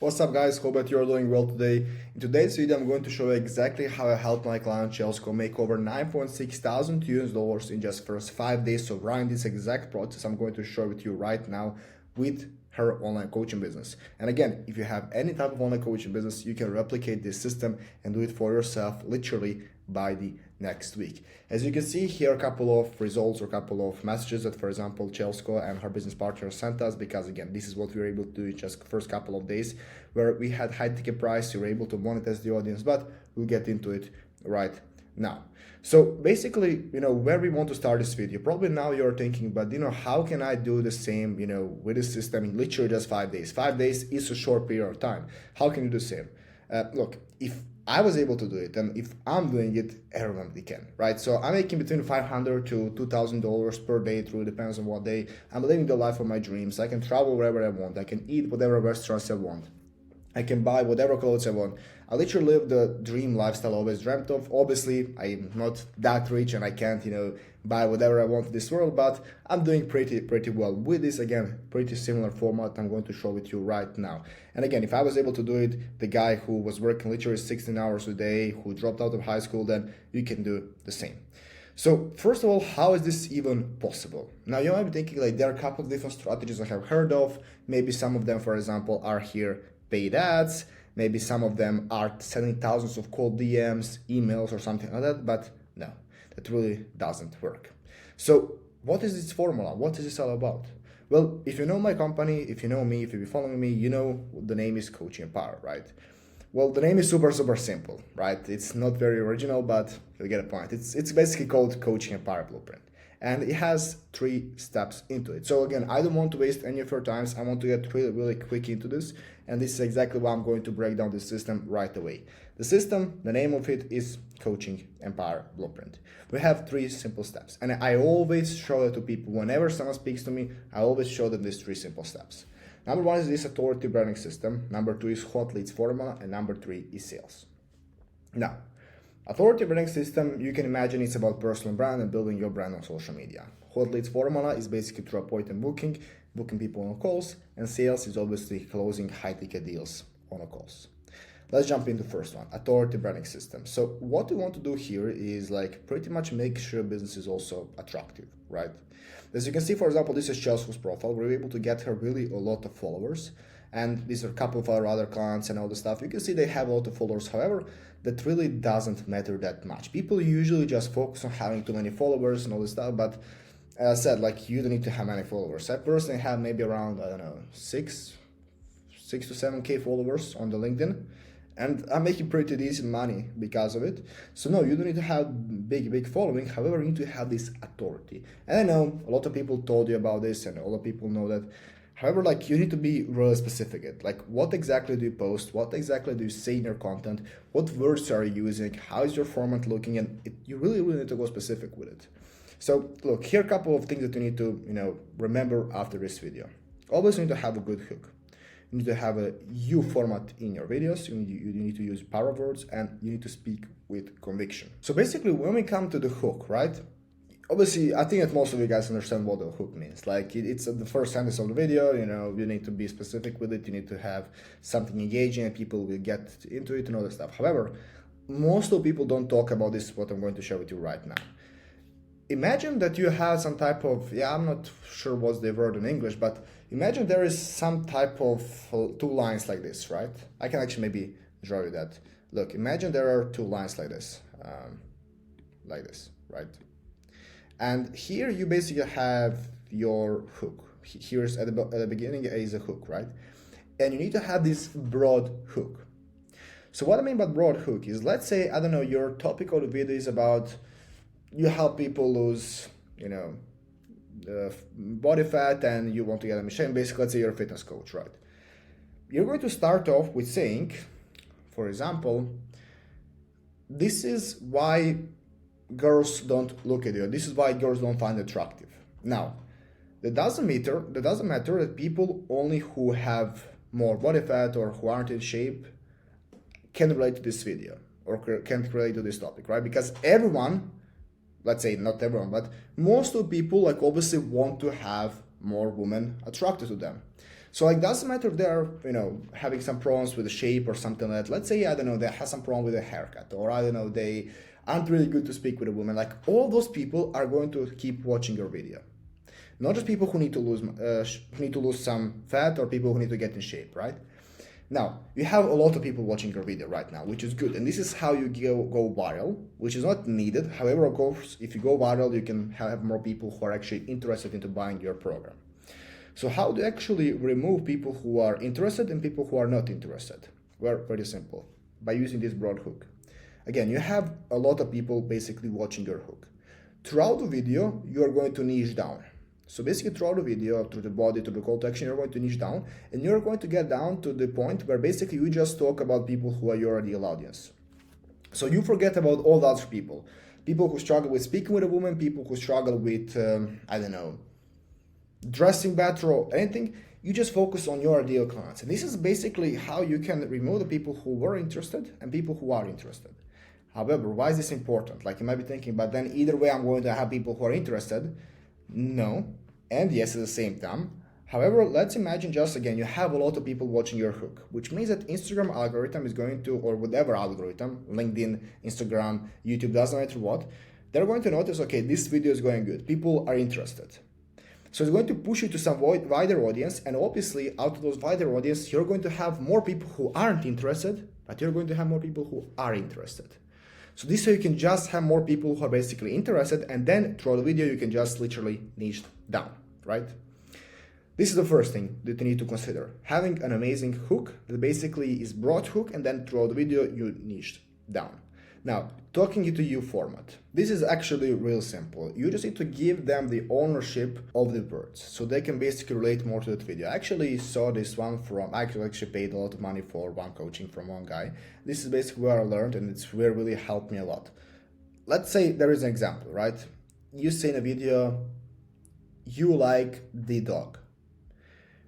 What's up guys, hope that you're doing well today. In today's video I'm going to show you exactly how I helped my client Chelsea make over 9.6 thousand US dollars in just first 5 days. So running this exact process I'm going to share with you right now with her online coaching business. And again, if you have any type of online coaching business, you can replicate this system and do it for yourself literally by the next week. As you can see here, a couple of results or a couple of messages that, for example, Chelsea and her business partner sent us, because again, this is what we were able to do in just first couple of days, where we had high ticket price, we were able to monetize the audience, but we'll get into it right now. So basically, where we want to start this video, probably now you're thinking, but how can I do the same, with this system in literally just 5 days? 5 days is a short period of time. How can you do the same? Look, if I was able to do it, and if I'm doing it, everybody can, right? So I'm making between $500 to $2,000 per day. It really depends on what day. I'm living the life of my dreams. I can travel wherever I want. I can eat whatever restaurants I want. I can buy whatever clothes I want. I literally live the dream lifestyle I always dreamt of. Obviously, I'm not that rich and I can't, buy whatever I want in this world, but I'm doing pretty well with this. Again, pretty similar format I'm going to show with you right now. And again, if I was able to do it, the guy who was working literally 16 hours a day, who dropped out of high school, then you can do the same. So first of all, how is this even possible? Now you might be thinking like there are a couple of different strategies I have heard of. Maybe some of them, for example, are here paid ads. Maybe some of them are sending thousands of cold DMs, emails, or something like that, but no, that really doesn't work. So what is this formula? What is this all about? Well, if you know my company, if you know me, if you've been following me, you know the name is Coaching Empower, right? Well, the name is super simple, right? It's not very original, but you'll get a point. It's basically called Coaching Empower Blueprint. And it has 3 steps into it. So again, I don't want to waste any of your times. I want to get really quick into this. And this is exactly why I'm going to break down the system right away. The system, the name of it is Coaching Empower Blueprint. We have 3 simple steps. And I always show it to people. Whenever someone speaks to me, I always show them these 3 simple steps. Number 1 is this authority branding system. Number 2 is hot leads formula. And number 3 is sales. Now, authority branding system, you can imagine it's about personal brand and building your brand on social media. Hot leads formula is basically through appointment booking people on calls, and sales is obviously closing high ticket deals on calls. Let's jump into the first one, authority branding system. So what we want to do here is like pretty much make sure business is also attractive, right? As you can see, for example, this is Chelsea's profile. We're able to get her really a lot of followers. And these are a couple of our other clients and all the stuff. You can see they have a lot of followers. However, that really doesn't matter that much. People usually just focus on having too many followers and all this stuff. But as I said, like you don't need to have many followers. I personally have maybe around, I don't know, 6 to 7K followers on the LinkedIn. And I'm making pretty decent money because of it. So no, you don't need to have big following. However, you need to have this authority. And I know a lot of people told you about this and a lot of people know that. However, like you need to be really specific. Like what exactly do you post? What exactly do you say in your content? What words are you using? How is your format looking? And you really need to go specific with it. So look, here are a couple of things that you need to remember after this video. Always need to have a good hook. You need to have a U format in your videos. You need to use power words, and you need to speak with conviction. So basically, when we come to the hook, right? Obviously, I think that most of you guys understand what the hook means. Like it's the first sentence of the video, you need to be specific with it. You need to have something engaging and people will get into it and all that stuff. However, most of people don't talk about this, what I'm going to share with you right now. Imagine that you have some type of, I'm not sure what's the word in English, but imagine there is some type of 2 lines like this, right? I can actually maybe draw you that. Look, imagine there are 2 lines like this, right? And here you basically have your hook. Here's at the beginning is a hook, right? And you need to have this broad hook. So what I mean by broad hook is, let's say, I don't know, your topic of the video is about you help people lose, body fat and you want to get a machine. Basically, let's say you're a fitness coach, right? You're going to start off with saying, for example, this is why girls don't look at you. This is why girls don't find it attractive. Now, that doesn't matter that people only who have more body fat or who aren't in shape can relate to this video or can relate to this topic, right? Because everyone, let's say not everyone, but most of people like obviously want to have more women attracted to them. So like, doesn't matter if they're, having some problems with the shape or something like that. Let's say, I don't know, they have some problem with a haircut, or I don't know, they aren't really good to speak with a woman. Like, all those people are going to keep watching your video. Not just people who need to lose some fat, or people who need to get in shape, right? Now, you have a lot of people watching your video right now, which is good. And this is how you go viral, which is not needed. However, of course, if you go viral, you can have more people who are actually interested into buying your program. So how do you actually remove people who are interested and people who are not interested? Well, pretty simple, by using this broad hook. Again, you have a lot of people basically watching your hook. Throughout the video, you are going to niche down. So basically, throughout the video, through the body, through the call to action, you're going to niche down, and you're going to get down to the point where basically you just talk about people who are your ideal audience. So you forget about all the other people who struggle with speaking with a woman, people who struggle with, dressing better or anything. You just focus on your ideal clients. And this is basically how you can remove the people who were interested and people who are interested. However, why is this important? Like, you might be thinking, but then either way, I'm going to have people who are interested. No, and yes at the same time. However, let's imagine just again, you have a lot of people watching your hook, which means that Instagram algorithm is going to, or whatever algorithm, LinkedIn, Instagram, YouTube, doesn't matter what, they're going to notice, okay, this video is going good. People are interested. So it's going to push you to some wider audience, and obviously out of those wider audience, you're going to have more people who aren't interested, but you're going to have more people who are interested. So this way you can just have more people who are basically interested, and then throughout the video you can just literally niche down, right? This is the first thing that you need to consider. Having an amazing hook that basically is broad hook, and then throughout the video you niche down. Now, talking into you format. This is actually real simple. You just need to give them the ownership of the words so they can basically relate more to that video. I actually saw this one I actually paid a lot of money for one coaching from one guy. This is basically where I learned, and it's really helped me a lot. Let's say there is an example, right? You say in a video, you like the dog.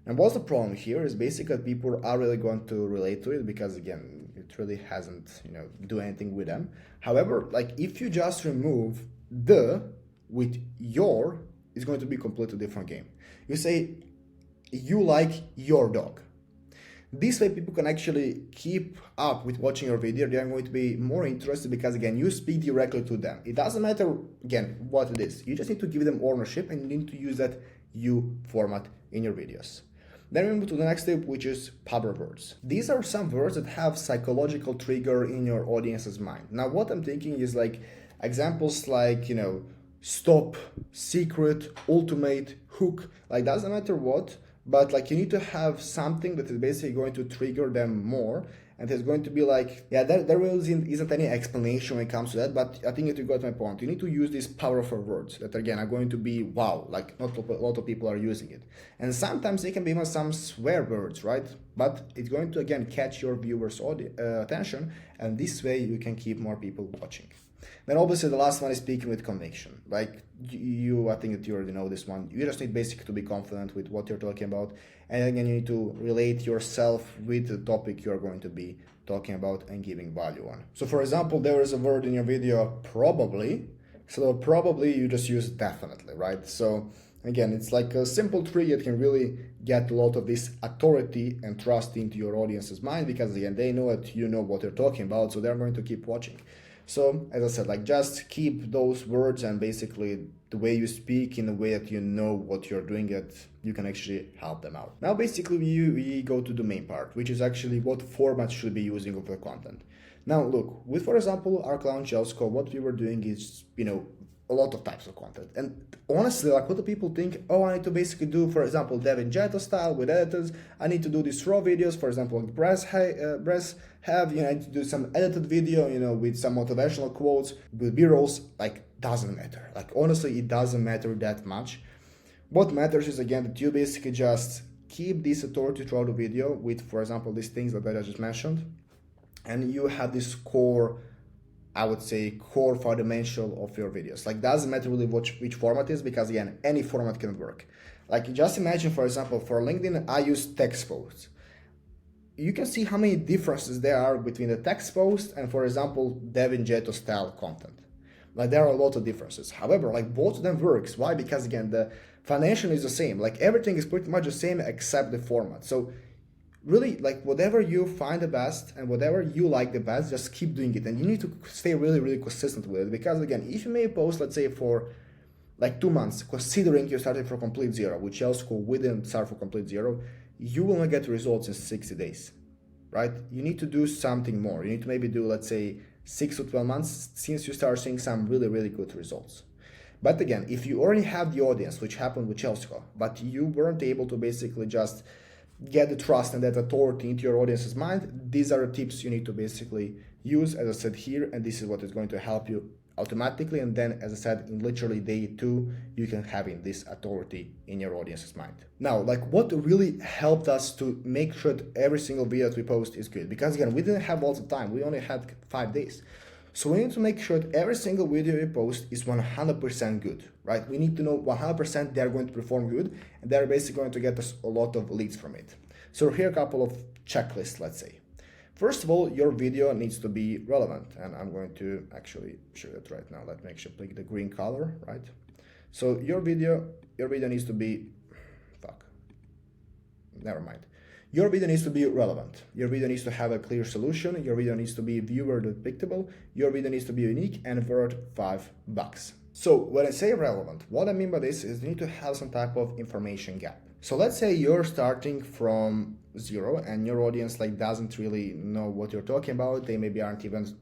And what's the problem here is basically that people are really going to relate to it because, again, it really hasn't, do anything with them. However, like, if you just remove the with your, it's going to be a completely different game. You say, you like your dog. This way people can actually keep up with watching your video. They are going to be more interested because, again, you speak directly to them. It doesn't matter, again, what it is. You just need to give them ownership, and you need to use that you format in your videos. Then we move to the next step, which is power words. These are some words that have psychological trigger in your audience's mind. Now, what I'm thinking is like examples like, stop, secret, ultimate, hook, like doesn't matter what, but like you need to have something that is basically going to trigger them more. And it's going to be like, yeah, there really isn't any explanation when it comes to that, but I think that you got my point. You need to use these powerful words that, again, are going to be wow, like not a lot of people are using it. And sometimes they can be even some swear words, right? But it's going to, again, catch your viewers' attention, and this way you can keep more people watching. Then obviously the last one is speaking with conviction. Like I think that you already know this one. You just need basically to be confident with what you're talking about. And again, you need to relate yourself with the topic you're going to be talking about and giving value on. So for example, there is a word in your video, probably. So probably you just use definitely, right? So again, it's like a simple trick that can really get a lot of this authority and trust into your audience's mind because, again, they know that you know what you're talking about, so they're going to keep watching. So, as I said, like just keep those words and basically the way you speak in a way that you know what you're doing, that you can actually help them out. Now, basically, we go to the main part, which is actually what format should be using of the content. Now, look, with, for example, our Clown Sales Call, what we were doing is, a lot of types of content. And honestly, like, what do people think? Oh, I need to basically do, for example, Devin Jeto style with editors. I need to do these raw videos, for example, like Bress have, I need to do some edited video, with some motivational quotes, with B-rolls. Like, doesn't matter. Like, honestly, it doesn't matter that much. What matters is, again, that you basically just keep this authority throughout the video with, for example, these things that I just mentioned. And you have this core, I would say, core fundamental of your videos. Like, doesn't matter really which format is, because again, any format can work. Like, just imagine, for example, for LinkedIn, I use text posts. You can see how many differences there are between the text post and, for example, Devin Jeto style content. Like, there are a lot of differences. However, like, both of them works. Why? Because again, the Financial is the same. Like everything is pretty much the same except the format. So really, like whatever you find the best and whatever you like the best, just keep doing it. And you need to stay really, really consistent with it. Because again, if you may post, let's say for like 2 months, considering you started from complete zero, which else we didn't start from complete zero, you will not get results in 60 days, right? You need to do something more. You need to maybe do, let's say, 6 to 12 months since you start seeing some really, really good results. But again, if you already have the audience, which happened with Chelsko, but you weren't able to basically just get the trust and that authority into your audience's mind, these are the tips you need to basically use, as I said here, and this is what is going to help you automatically. And then, as I said, in literally day 2, you can have this authority in your audience's mind. Now, like what really helped us to make sure that every single video that we post is good, because again, we didn't have lots of time, we only had 5 days. So we need to make sure that every single video we post is 100% good, right? We need to know 100% they're going to perform good, and they're basically going to get us a lot of leads from it. So here are a couple of checklists, let's say. First of all, your video needs to be relevant, and I'm going to actually show it right now. Let me actually pick the green color, right? So your video needs to be, never mind. Your video needs to be relevant. Your video needs to have a clear solution. Your video needs to be viewer depictable. Your video needs to be unique and worth $5. So when I say relevant, what I mean by this is you need to have some type of information gap. So let's say you're starting from zero and your audience like doesn't really know what you're talking about. They maybe aren't even,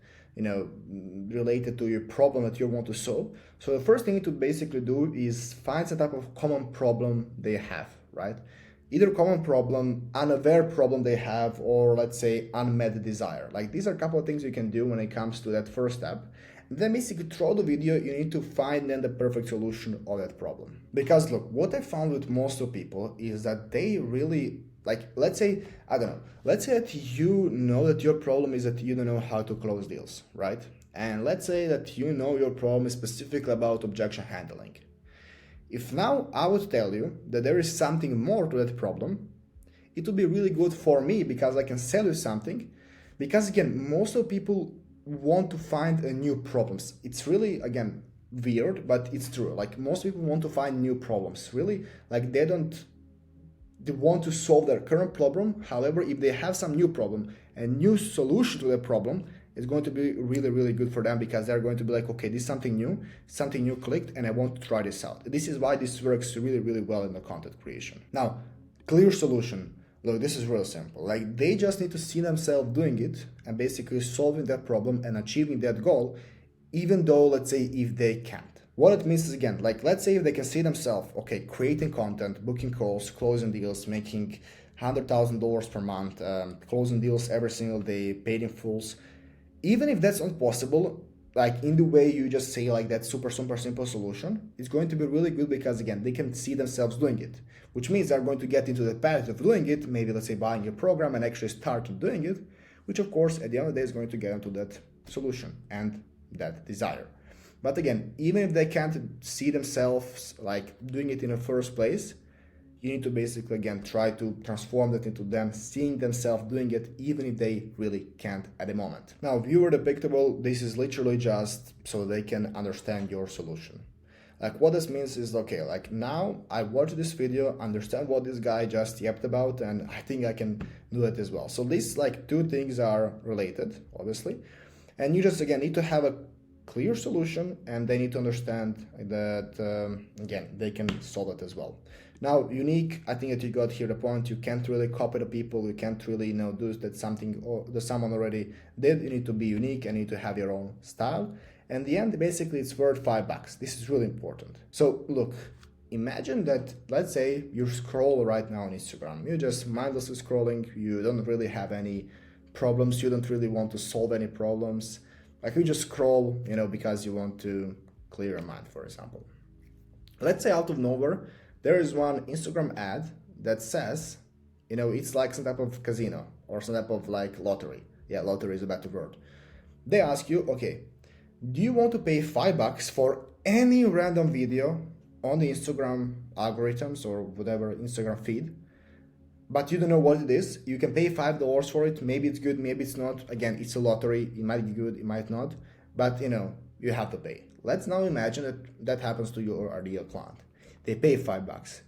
related to your problem that you want to solve. So the first thing you need to basically do is find some type of common problem they have, right? Either common problem, unaware problem they have, or let's say unmet desire. Like these are a couple of things you can do when it comes to that first step. And then basically throughout the video, you need to find then the perfect solution of that problem. Because look, what I found with most of people is that they really, like, let's say that you know that your problem is that you don't know how to close deals, right? And let's say that you know your problem is specifically about objection handling. If now I would tell you that there is something more to that problem, it would be really good for me because I can sell you something. Because again, most of people want to find new problems. It's really, again, weird, but it's true. Like most people want to find new problems. Really, like they want to solve their current problem. However, if they have some new problem, a new solution to the problem, it's going to be really, really good for them because they're going to be like, okay, this is something new clicked and I want to try this out. This is why this works really, really well in the content creation. Now, clear solution. Look, this is real simple. Like they just need to see themselves doing it and basically solving that problem and achieving that goal, even though, let's say, if they can't. What it means is, again, like let's say if they can see themselves, okay, creating content, booking calls, closing deals, making $100,000 per month, closing deals every single day, paid in fulls. Even if that's not possible, like in the way you just say like that super simple solution, it's going to be really good because again, they can see themselves doing it, which means they're going to get into the path of doing it, maybe let's say buying a program and actually start doing it, which of course at the end of the day is going to get into that solution and that desire. But again, even if they can't see themselves like doing it in the first place, you need to basically, again, try to transform that into them seeing themselves doing it, even if they really can't at the moment. Now, viewer depictable, this is literally just so they can understand your solution. Like what this means is, okay, like now I watched this video, understand what this guy just yapped about, and I think I can do it as well. So these like two things are related, obviously. And you just, again, need to have a clear solution and they need to understand that, again, they can solve it as well. Now, unique, I think that you got here the point. You can't really copy the people. You can't really, do that something or that someone already did. You need to be unique and you need to have your own style. And the end, basically, it's worth $5. This is really important. So look, imagine that, let's say you scroll right now on Instagram. You're just mindlessly scrolling. You don't really have any problems. You don't really want to solve any problems. Like you just scroll, because you want to clear your mind, for example. Let's say out of nowhere, there is one Instagram ad that says, it's like some type of casino or some type of like lottery. Yeah, lottery is a better word. They ask you, okay, do you want to pay $5 for any random video on the Instagram algorithms or whatever Instagram feed, but you don't know what it is? You can pay $5 for it. Maybe it's good, maybe it's not. Again, it's a lottery. It might be good, it might not, but you have to pay. Let's now imagine that happens to your ideal client. They pay $5.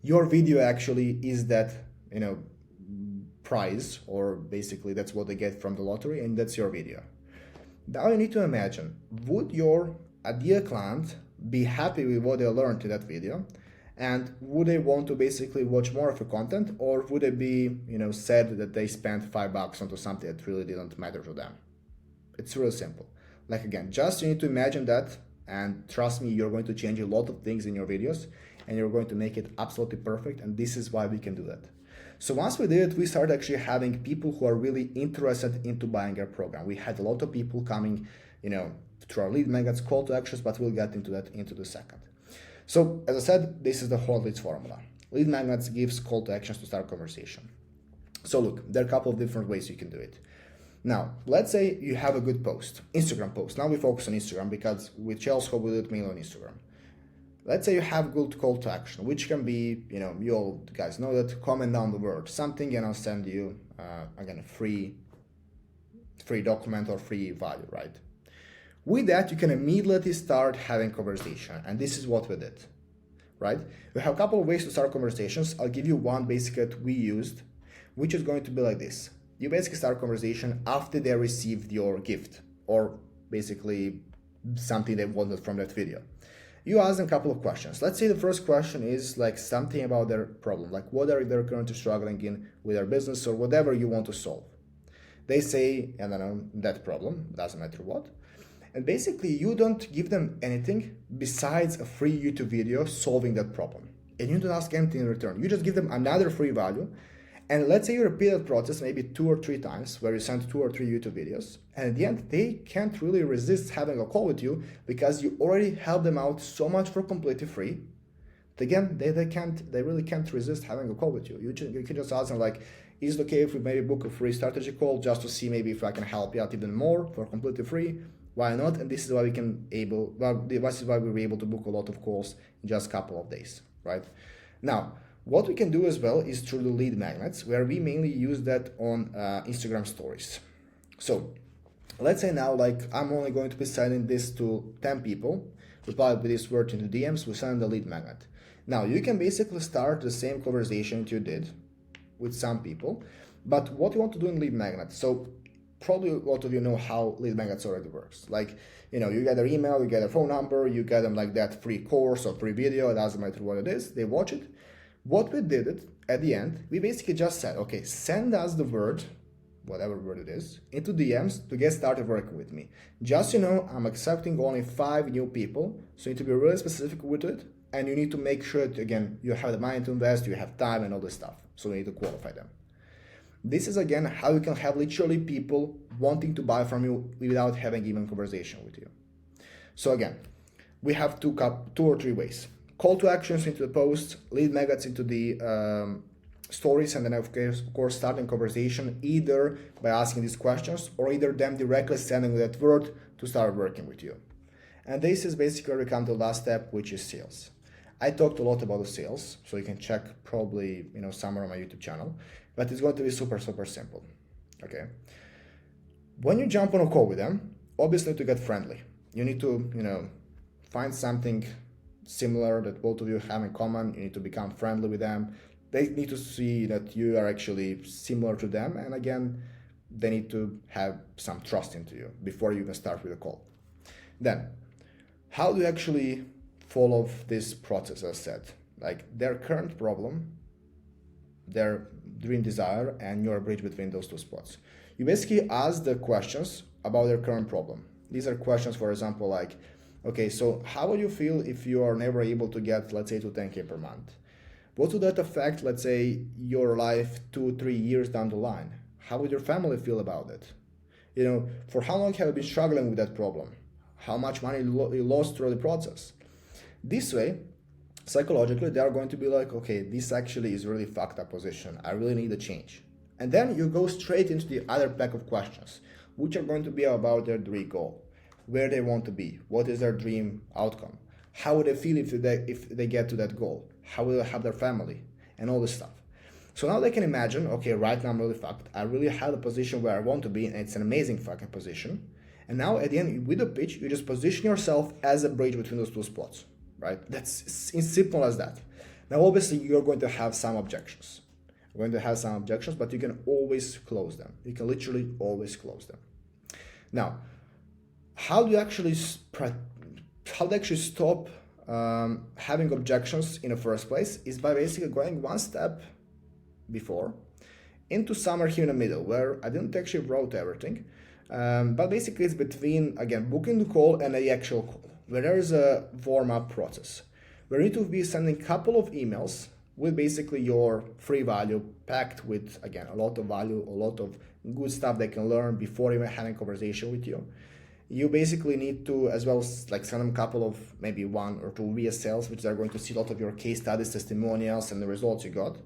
Your video actually is that, prize, or basically that's what they get from the lottery, and that's your video. Now you need to imagine, would your ideal client be happy with what they learned in that video? And would they want to basically watch more of your content, or would they be, sad that they spent $5 onto something that really didn't matter to them? It's really simple. Like again, just you need to imagine that, and trust me, you're going to change a lot of things in your videos, and you're going to make it absolutely perfect, and this is why we can do that. So once we did it, we started actually having people who are really interested into buying our program. We had a lot of people coming, through our lead magnets, call to actions, but we'll get into that into the second. So as I said, this is the hot leads formula. Lead magnets gives call to actions to start conversation. So look, there are a couple of different ways you can do it. Now, let's say you have a good post, Instagram post. Now we focus on Instagram because with Chelsea we do it mainly on Instagram. Let's say you have good call to action, which can be, you all guys know that, comment down the word something and I'll send you, again, a free document or free value, right? With that, you can immediately start having conversation, and this is what we did, right? We have a couple of ways to start conversations. I'll give you one basic that we used, which is going to be like this. You basically start a conversation after they received your gift, or basically something they wanted from that video. You ask them a couple of questions. Let's say the first question is like something about their problem, like what are they currently struggling in with their business or whatever you want to solve. They say, I don't know, that problem, doesn't matter what. And basically you don't give them anything besides a free YouTube video solving that problem. And you don't ask anything in return. You just give them another free value. And let's say you repeat that process maybe 2 or 3 times, where you send 2 or 3 YouTube videos. And at the end, they can't really resist having a call with you because you already helped them out so much for completely free. Again, they really can't resist having a call with you. You can just ask them like, is it okay if we maybe book a free strategy call just to see maybe if I can help you out even more for completely free? Why not? And this is why this is why we were able to book a lot of calls in just a couple of days, right? Now, what we can do as well is through the lead magnets, where we mainly use that on Instagram stories. So let's say now, like I'm only going to be sending this to 10 people, reply with this word into DMs, we send the lead magnet. Now you can basically start the same conversation that you did with some people, but what you want to do in lead magnet. So probably a lot of you know how lead magnets already works. Like, you get their email, you get their phone number, you get them like that free course or free video, it doesn't matter what it is, they watch it. What we did it at the end, we basically just said, okay, send us the word, whatever word it is, into DMs to get started working with me. Just, I'm accepting only 5 new people, so you need to be really specific with it, and you need to make sure that, again, you have the money to invest, you have time and all this stuff, so you need to qualify them. This is, again, how you can have literally people wanting to buy from you without having even conversation with you. So again, we have 2 or 3 ways. Call to actions into the posts, lead magnets into the stories, and then of course starting conversation either by asking these questions or either them directly sending that word to start working with you. And this is basically where we come to the last step, which is sales. I talked a lot about the sales, so you can check probably somewhere on my YouTube channel, but it's going to be super simple. Okay. When you jump on a call with them, obviously to get friendly, you need to find something similar that both of you have in common. You need to become friendly with them. They need to see that you are actually similar to them, and again, they need to have some trust into you before you even start with a call. Then, how do you actually follow this process? As I said, like their current problem, their dream desire, and your bridge between those 2 spots. You basically ask the questions about their current problem. These are questions, for example, like, okay, so how would you feel if you are never able to get, let's say, to 10K per month? What would that affect, let's say, your life 2-3 years down the line? How would your family feel about it? For how long have you been struggling with that problem? How much money you lost through the process? This way, psychologically, they are going to be like, okay, this actually is really fucked up position. I really need a change. And then you go straight into the other pack of questions, which are going to be about their dream goal. Where they want to be, what is their dream outcome, how would they feel if they get to that goal, how will they have their family, and all this stuff. So now they can imagine, okay, right now I'm really fucked, I really have the position where I want to be, and it's an amazing fucking position. And now at the end, with the pitch, you just position yourself as a bridge between those 2 spots. right? That's as simple as that. Now, obviously, you're going to have some objections. You're going to have some objections, but you can always close them. You can literally always close them. Now, how do you actually stop having objections in the first place? Is by basically going one step before into somewhere here in the middle, where I didn't actually wrote everything, but basically it's between, again, booking the call and the actual call, where there is a warm-up process, where you need to be sending a couple of emails with basically your free value packed with, again, a lot of value, a lot of good stuff they can learn before even having a conversation with you. You basically need to, as well as like send them a couple of maybe 1 or 2 VSLs, which are going to see a lot of your case studies, testimonials, and the results you got.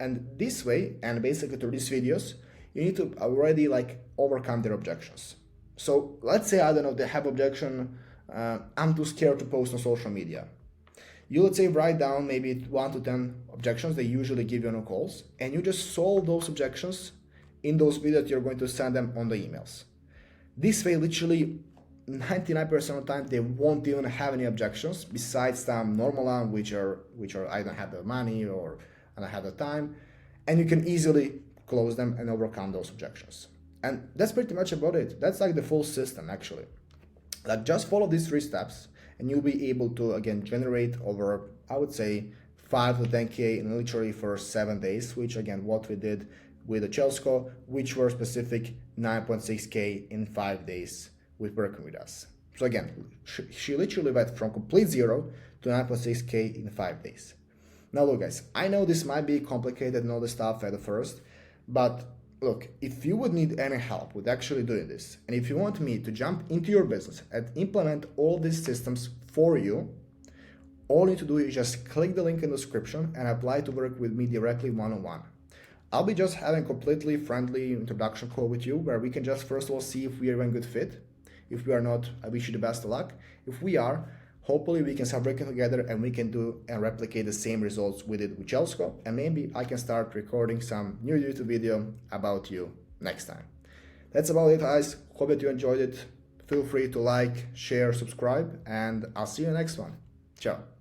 And this way, and basically through these videos, you need to already like overcome their objections. So let's say, I don't know, they have objection, I'm too scared to post on social media. You, let's say, write down maybe 1 to 10 objections they usually give you on calls, and you just solve those objections in those videos you're going to send them on the emails. This way, literally 99% of the time, they won't even have any objections besides some normal ones, which are I don't have the money or I don't have the time, and you can easily close them and overcome those objections. And that's pretty much about it. That's like the full system, actually. Like, just follow these 3 steps and you'll be able to, again, generate over, I would say, 5 to 10K in literally for 7 days, which, again, what we did with the Chelsko, which were specific 9.6K in 5 days with working with us. So again, she literally went from complete zero to 9.6K in 5 days. Now look, guys, I know this might be complicated and all the stuff at the first, but look, if you would need any help with actually doing this, and if you want me to jump into your business and implement all these systems for you, all you need to do is just click the link in the description and apply to work with me directly one-on-one. I'll be just having a completely friendly introduction call with you, where we can just first of all see if we are a good fit. If we are not, I wish you the best of luck. If we are, hopefully we can start working together and we can do and replicate the same results we did with Chelsko, and maybe I can start recording some new YouTube video about you next time. That's about it, guys. Hope that you enjoyed it. Feel free to like, share, subscribe, and I'll see you in the next one. Ciao.